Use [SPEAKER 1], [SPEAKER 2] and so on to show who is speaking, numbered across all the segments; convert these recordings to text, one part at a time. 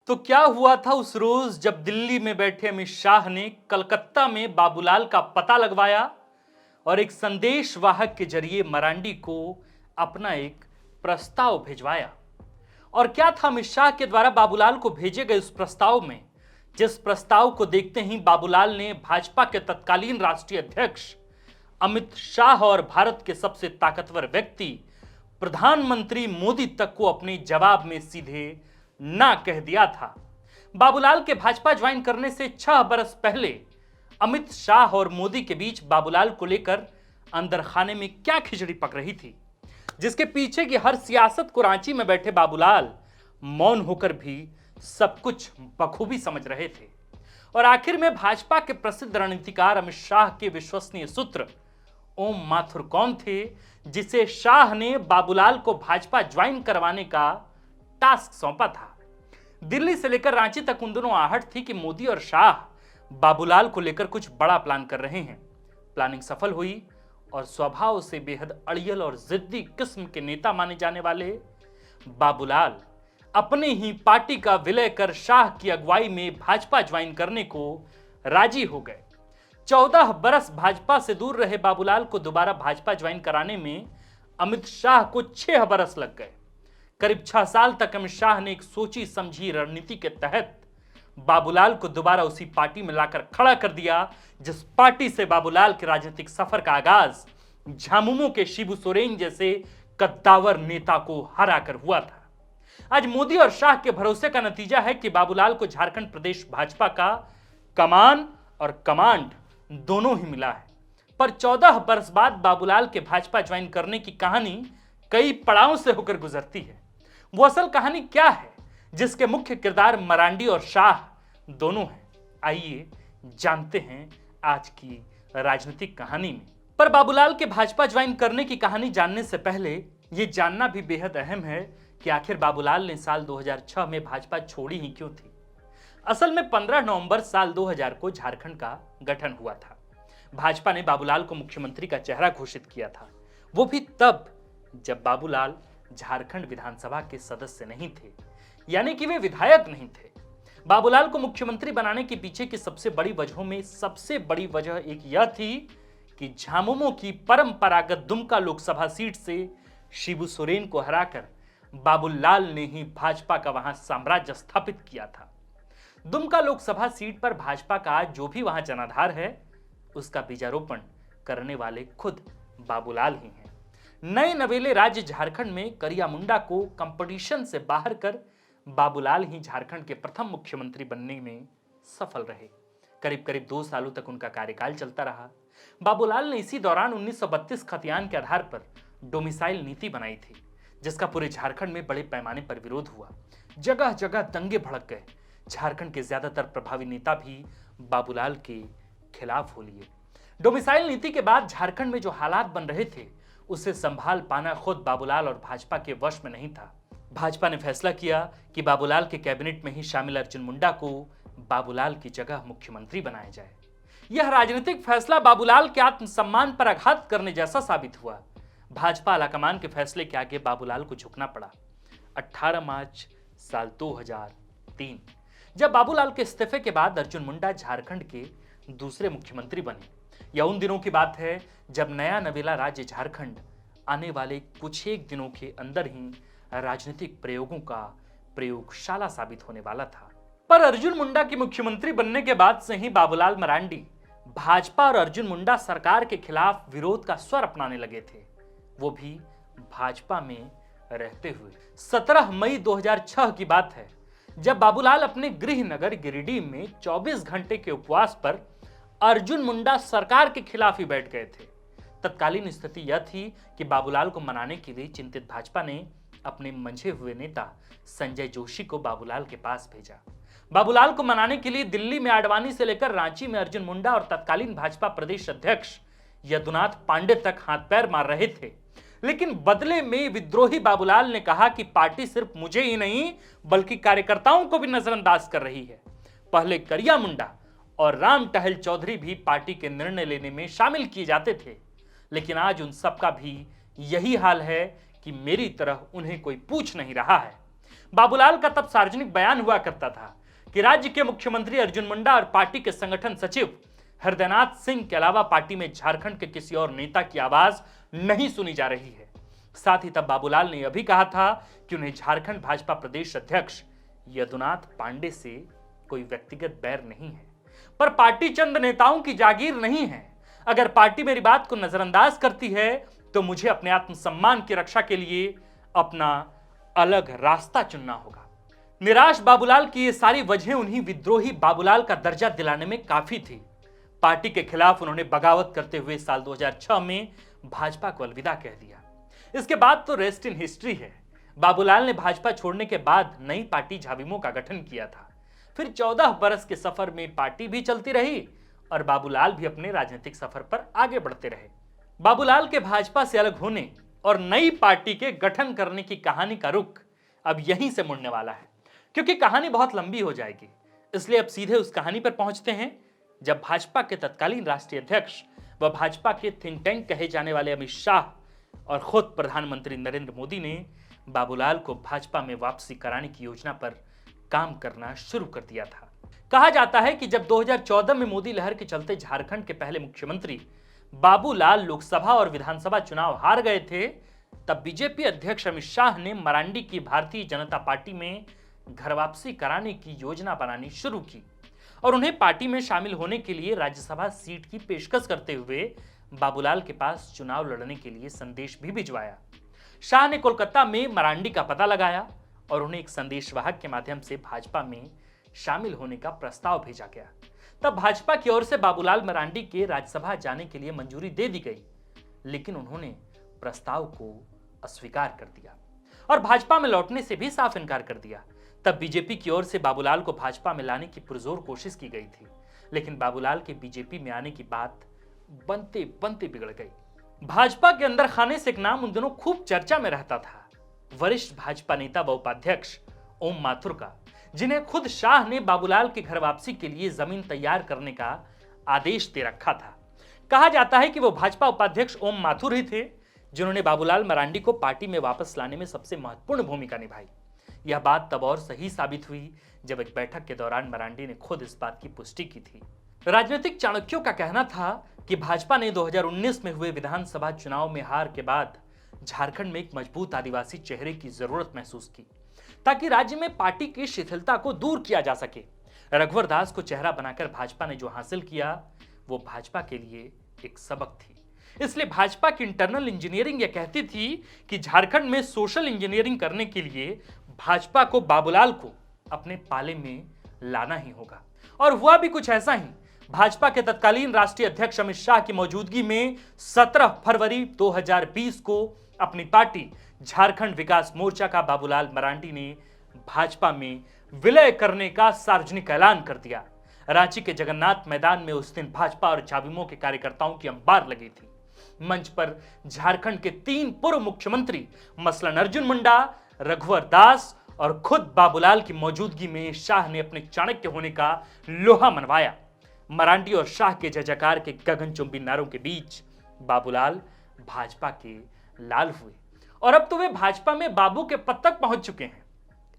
[SPEAKER 1] तो क्या हुआ था उस रोज जब दिल्ली में बैठे अमित शाह ने कलकत्ता में बाबूलाल का पता लगवाया और एक संदेश वाहक के जरिए मरांडी को अपना एक प्रस्ताव भिजवाया। और क्या था अमित शाह के द्वारा बाबूलाल को भेजे गए उस प्रस्ताव में, जिस प्रस्ताव को देखते ही बाबूलाल ने भाजपा के तत्कालीन राष्ट्रीय अध्यक्ष अमित शाह और भारत के सबसे ताकतवर व्यक्ति प्रधानमंत्री मोदी तक को अपने जवाब में सीधे ना कह दिया था। बाबूलाल के भाजपा ज्वाइन करने से 6 बरस पहले अमित शाह और मोदी के बीच बाबूलाल को लेकर अंदर खाने में क्या खिचड़ी पक रही थी, जिसके पीछे की हर सियासत को रांची में बैठे बाबूलाल मौन होकर भी सब कुछ बखूबी समझ रहे थे। और आखिर में भाजपा के प्रसिद्ध रणनीतिकार अमित शाह के विश्वसनीय सूत्र ओम माथुर कौन थे, जिसे शाह ने बाबूलाल को भाजपा ज्वाइन करवाने का टास्क सौंपा था। दिल्ली से लेकर रांची तक उन दोनों आहट थी कि मोदी और शाह बाबूलाल को लेकर कुछ बड़ा प्लान कर रहे हैं। प्लानिंग सफल हुई और स्वभाव से बेहद अड़ियल और जिद्दी किस्म के नेता माने जाने वाले बाबूलाल अपने ही पार्टी का विलय कर शाह की अगुवाई में भाजपा ज्वाइन करने को राजी हो गए। 14 बरस भाजपा से दूर रहे बाबूलाल को दोबारा भाजपा ज्वाइन कराने में अमित शाह को 6 बरस लग गए। करीब 6 साल तक अमित शाह ने एक सोची समझी रणनीति के तहत बाबूलाल को दोबारा उसी पार्टी में लाकर खड़ा कर दिया, जिस पार्टी से बाबूलाल के राजनीतिक सफर का आगाज झामुमो के शिबू सोरेन जैसे कद्दावर नेता को हराकर हुआ था। आज मोदी और शाह के भरोसे का नतीजा है कि बाबूलाल को झारखंड प्रदेश भाजपा का कमान और कमांड दोनों ही मिला है। पर 14 बरस बाद बाबूलाल के भाजपा ज्वाइन करने की कहानी कई पड़ावों से होकर गुजरती है। वो असल कहानी क्या है, जिसके मुख्य किरदार मरांडी और शाह दोनों हैं? आइए जानते हैं आज की राजनीतिक कहानी में। पर बाबूलाल के भाजपा ज्वाइन करने की कहानी जानने से पहले यह जानना भी बेहद अहम है कि आखिर बाबूलाल ने साल 2006 में भाजपा छोड़ी ही क्यों थी। असल में 15 नवंबर साल 2000 को झारखंड का गठन हुआ था। भाजपा ने बाबूलाल को मुख्यमंत्री का चेहरा घोषित किया था, वो भी तब जब बाबूलाल झारखंड विधानसभा के सदस्य नहीं थे, यानी कि वे विधायक नहीं थे। बाबूलाल को मुख्यमंत्री बनाने के पीछे की सबसे बड़ी वजहों में सबसे बड़ी वजह एक यह थी कि झामुमो की परंपरागत दुमका लोकसभा सीट से शिबू सोरेन को हराकर बाबूलाल ने ही भाजपा का वहां साम्राज्य स्थापित किया था। दुमका लोकसभा सीट पर भाजपा का आज जो भी वहां जनाधार है, उसका बीजारोपण करने वाले खुद बाबूलाल ही हैं। नए नवेले राज्य झारखंड में करिया मुंडा को कंपटीशन से बाहर कर बाबूलाल ही झारखंड के प्रथम मुख्यमंत्री बनने में सफल रहे। करीब करीब 2 सालों तक उनका कार्यकाल चलता रहा। बाबूलाल ने इसी दौरान 1932 खतियान के आधार पर डोमिसाइल नीति बनाई थी, जिसका पूरे झारखंड में बड़े पैमाने पर विरोध हुआ। जगह जगह दंगे भड़क गए। झारखंड के ज्यादातर प्रभावी नेता भी बाबूलाल के खिलाफ हो लिए। डोमिसाइल नीति के बाद झारखंड में जो हालात बन रहे थे, उसे संभाल पाना खुद बाबूलाल और भाजपा के वश में नहीं था। भाजपा ने फैसला किया कि बाबूलाल के कैबिनेट में ही शामिल अर्जुन मुंडा को बाबूलाल की जगह मुख्यमंत्री बनाया जाए। यह राजनीतिक फैसला बाबूलाल के आत्मसम्मान पर आघात करने जैसा साबित हुआ। भाजपा आलाकमान के फैसले के आगे बाबूलाल को झुकना पड़ा। 18 मार्च साल 2003 जब बाबूलाल के इस्तीफे के बाद अर्जुन मुंडा झारखंड के दूसरे मुख्यमंत्री बने। यह उन दिनों की बात है जब नया नवेला राज्य झारखंड आने वाले कुछ एक दिनों के अंदर ही राजनीतिक प्रयोगों का प्रयोगशाला साबित होने वाला था। पर अर्जुन मुंडा की मुख्यमंत्री बनने के बाद से ही बाबूलाल मरांडी भाजपा और अर्जुन मुंडा सरकार के खिलाफ विरोध का स्वर अपनाने लगे थे, वो भी भाजपा में रहते हुए। 17 मई 2006 की बात है जब बाबूलाल अपने गृह नगर गिरिडीह में 24 घंटे के उपवास पर अर्जुन मुंडा सरकार के खिलाफ ही बैठ गए थे। तत्कालीन स्थिति यह थी कि बाबूलाल को मनाने के लिए चिंतित भाजपा ने अपने मंझे हुए नेता संजय जोशी को बाबूलाल के पास भेजा। बाबूलाल को मनाने के लिए दिल्ली में आडवाणी से लेकर रांची में अर्जुन मुंडा और तत्कालीन भाजपा प्रदेश अध्यक्ष यदुनाथ पांडे तक हाथ पैर मार रहे थे, लेकिन बदले में विद्रोही बाबूलाल ने कहा कि पार्टी सिर्फ मुझे ही नहीं बल्कि कार्यकर्ताओं को भी नजरअंदाज कर रही है। पहले करिया मुंडा और राम टहल चौधरी भी पार्टी के निर्णय लेने में शामिल किए जाते थे, लेकिन आज उन सबका भी यही हाल है कि मेरी तरह उन्हें कोई पूछ नहीं रहा है। बाबूलाल का तब सार्वजनिक बयान हुआ करता था कि राज्य के मुख्यमंत्री अर्जुन मुंडा और पार्टी के संगठन सचिव हृदयनाथ सिंह के अलावा पार्टी में झारखंड के किसी और नेता की आवाज नहीं सुनी जा रही है। साथ ही तब बाबूलाल ने यह भी कहा था कि उन्हें झारखंड भाजपा प्रदेश अध्यक्ष यदुनाथ पांडे से कोई व्यक्तिगत बैर नहीं है, पर पार्टी चंद नेताओं की जागीर नहीं है। अगर पार्टी मेरी बात को नजरअंदाज करती है तो मुझे अपने आत्मसम्मान की रक्षा के लिए अपना अलग रास्ता चुनना होगा। निराश बाबूलाल की ये सारी वजहें उन्हीं विद्रोही बाबूलाल का दर्जा दिलाने में काफी थी। पार्टी के खिलाफ उन्होंने बगावत करते हुए साल 2006 में भाजपा को अलविदा कह दिया। इसके बाद तो रेस्ट इन हिस्ट्री है। बाबूलाल ने भाजपा छोड़ने के बाद नई पार्टी झाविमो का गठन किया था। फिर 14 बरस के सफर में पार्टी भी चलती रही और बाबूलाल भी अपने राजनीतिक सफर पर आगे बढ़ते रहे। बाबूलाल के भाजपा से अलग होने और नई पार्टी के गठन करने की कहानी का रुख अब यहीं से मुड़ने वाला है, क्योंकि कहानी बहुत लंबी हो जाएगी। इसलिए अब सीधे उस कहानी पर पहुंचते हैं जब भाजपा के तत्कालीन राष्ट्रीय अध्यक्ष व भाजपा के थिंक टैंक कहे जाने वाले अमित शाह और खुद प्रधानमंत्री नरेंद्र मोदी ने बाबूलाल को भाजपा में वापसी कराने की योजना पर काम करना शुरू कर दिया था। कहा जाता है कि जब 2014 में मोदी लहर के चलते झारखंड के पहले मुख्यमंत्री बाबूलाल लोकसभा और विधानसभा चुनाव हार गए थे, तब बीजेपी अध्यक्ष अमित शाह ने मरांडी की भारतीय जनता पार्टी में घर वापसी कराने की योजना बनानी शुरू की और उन्हें पार्टी में शामिल होने के लिए राज्यसभा सीट की पेशकश करते हुए बाबूलाल के पास चुनाव लड़ने के लिए संदेश भी भिजवाया। शाह ने कोलकाता में मरांडी का पता लगाया और उन्हें एक संदेशवाहक के माध्यम से भाजपा में शामिल होने का प्रस्ताव भेजा गया। तब भाजपा की ओर से बाबूलाल मरांडी के राज्यसभा जाने के लिए मंजूरी दे दी गई, लेकिन उन्होंने प्रस्ताव को अस्वीकार कर दिया और भाजपा में लौटने से भी साफ इनकार कर दिया। तब बीजेपी की ओर से बाबूलाल को भाजपा में लाने की पुरजोर कोशिश की गई थी, लेकिन बाबूलाल के बीजेपी में आने की बात बनते बनते बिगड़ गई। भाजपा के अंदर खाने से एक नाम उन दिनों खूब चर्चा में रहता था, वरिष्ठ भाजपा नेता व उपाध्यक्ष ओम माथुर का, जिन्हें खुद शाह ने बाबूलाल के घर वापसी के लिए जमीन तैयार करने का आदेश दे रखा था। कहा जाता है कि वो भाजपा उपाध्यक्ष ओम माथुर ही थे जिन्होंने बाबूलाल मरांडी को पार्टी में वापस लाने में सबसे महत्वपूर्ण भूमिका निभाई। यह बात तब और सही साबित हुई जब एक बैठक के दौरान मरांडी ने खुद इस बात की पुष्टि की थी। राजनीतिक चाणक्यों का कहना था कि भाजपा ने 2019 में हुए विधानसभा चुनाव में हार के बाद झारखंड में एक मजबूत आदिवासी चेहरे की जरूरत महसूस की ताकि राज्य में पार्टी की शिथिलता को दूर किया जा सके। रघुवर दास को चेहरा बनाकर भाजपा ने जो हासिल किया वो भाजपा के लिए एक सबक थी। इसलिए भाजपा की इंटरनल इंजीनियरिंग यह कहती थी कि झारखंड में सोशल इंजीनियरिंग करने के लिए भाजपा को बाबूलाल को अपने पाले में लाना ही होगा। और हुआ भी कुछ ऐसा ही। भाजपा के तत्कालीन राष्ट्रीय अध्यक्ष अमित शाह की मौजूदगी में 17 फरवरी 2020 को अपनी पार्टी झारखंड विकास मोर्चा का बाबूलाल मरांडी ने भाजपा में विलय करने का सार्वजनिक ऐलान कर दिया। रांची के जगन्नाथ मैदान में उस दिन भाजपा और झाविमो के कार्यकर्ताओं की अंबार लगी थी। मंच पर झारखंड के 3 पूर्व मुख्यमंत्री मसलन अर्जुन मुंडा, रघुवर दास और खुद बाबूलाल की मौजूदगी में शाह ने अपने चाणक्य होने का लोहा मनवाया। मरांडी और शाह के जय जयकार के गगनचुंबी नारों के बीच बाबूलाल भाजपा के लाल हुए और अब तो वे भाजपा में बाबू के पद तक पहुंच चुके हैं।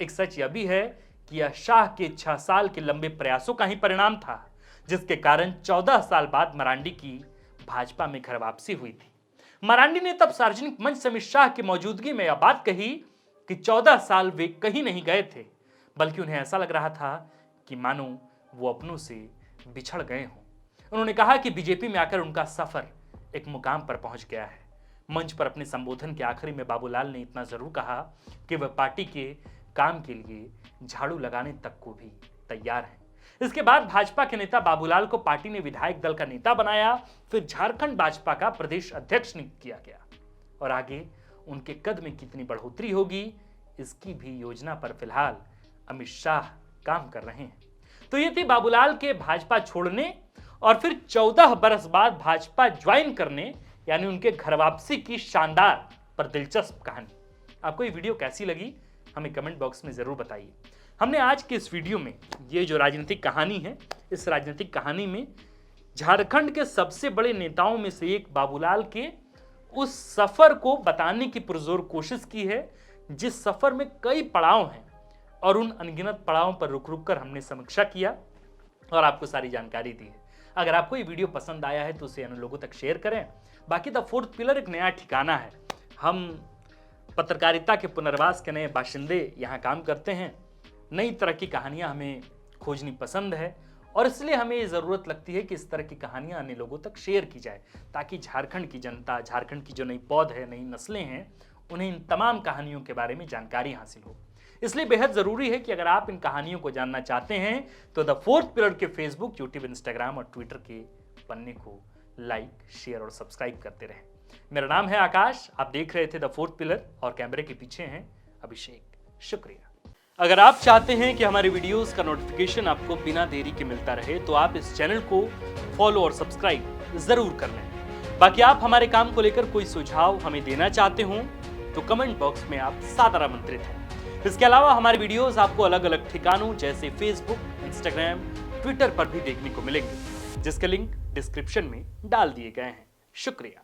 [SPEAKER 1] एक सच यह भी है कि यह शाह के 6 साल के लंबे प्रयासों का ही परिणाम था, जिसके कारण 14 साल बाद मरांडी की भाजपा में घर वापसी हुई थी। मरांडी ने तब सार्वजनिक मंच से अमित शाह की मौजूदगी में यह बात कही कि 14 साल वे कहीं नहीं गए थे, बल्कि उन्हें ऐसा लग रहा था कि मानो वो अपनों से बिछड़ गए हों। उन्होंने कहा कि बीजेपी में आकर उनका सफर एक मुकाम पर पहुंच गया है। मंच पर अपने संबोधन के आखिरी में बाबूलाल ने इतना जरूर कहा कि वह पार्टी के काम के लिए झाड़ू लगाने तक को भी तैयार हैं। इसके बाद भाजपा के नेता बाबूलाल को पार्टी ने विधायक दल का नेता बनाया, फिर झारखंड भाजपा का प्रदेश अध्यक्ष नियुक्त किया गया और आगे उनके कद में कितनी बढ़ोतरी होगी इसकी भी योजना पर फिलहाल अमित शाह काम कर रहे हैं। तो ये थी बाबूलाल के भाजपा छोड़ने और फिर 14 बरस बाद भाजपा ज्वाइन करने यानी उनके घर वापसी की शानदार पर दिलचस्प कहानी। आपको ये वीडियो कैसी लगी हमें कमेंट बॉक्स में जरूर बताइए। हमने आज के इस वीडियो में ये जो राजनीतिक कहानी है, इस राजनीतिक कहानी में झारखंड के सबसे बड़े नेताओं में से एक बाबूलाल के उस सफर को बताने की पुरजोर कोशिश की है, जिस सफर में कई पड़ाव हैं और उन अनगिनत पड़ावों पर रुक रुक कर हमने समीक्षा किया और आपको सारी जानकारी दी है। अगर आपको ये वीडियो पसंद आया है तो उसे अन्य लोगों तक शेयर करें। बाकी द फोर्थ पिलर एक नया ठिकाना है। हम पत्रकारिता के पुनर्वास के नए बाशिंदे यहाँ काम करते हैं। नई तरह की कहानियाँ हमें खोजनी पसंद है और इसलिए हमें ये ज़रूरत लगती है कि इस तरह की कहानियाँ अन्य लोगों तक शेयर की जाए, ताकि झारखंड की जनता, झारखंड की जो नई पौध है, नई नस्लें हैं, उन्हें इन तमाम कहानियों के बारे में जानकारी हासिल हो। इसलिए बेहद ज़रूरी है कि अगर आप इन कहानियों को जानना चाहते हैं तो द फोर्थ पिलर के फेसबुक, यूट्यूब, इंस्टाग्राम और ट्विटर के पन्ने को लाइक, शेयर और सब्सक्राइब करते रहें। मेरा नाम है आकाश, आप देख रहे थे द फोर्थ पिलर और कैमरे के पीछे हैं अभिषेक। शुक्रिया। अगर आप चाहते हैं कि हमारे वीडियोस का नोटिफिकेशन आपको बिना देरी के मिलता रहे तो आप इस चैनल को फॉलो और सब्सक्राइब जरूर कर लें। बाकी आप हमारे काम को लेकर कोई सुझाव हमें देना चाहते हो तो कमेंट बॉक्स में आप सादर आमंत्रित हैं। इसके अलावा हमारे वीडियोस आपको अलग अलग ठिकानों जैसे फेसबुक, इंस्टाग्राम, ट्विटर पर भी देखने को मिलेंगे, जिसके लिंक डिस्क्रिप्शन में डाल दिए गए हैं। शुक्रिया।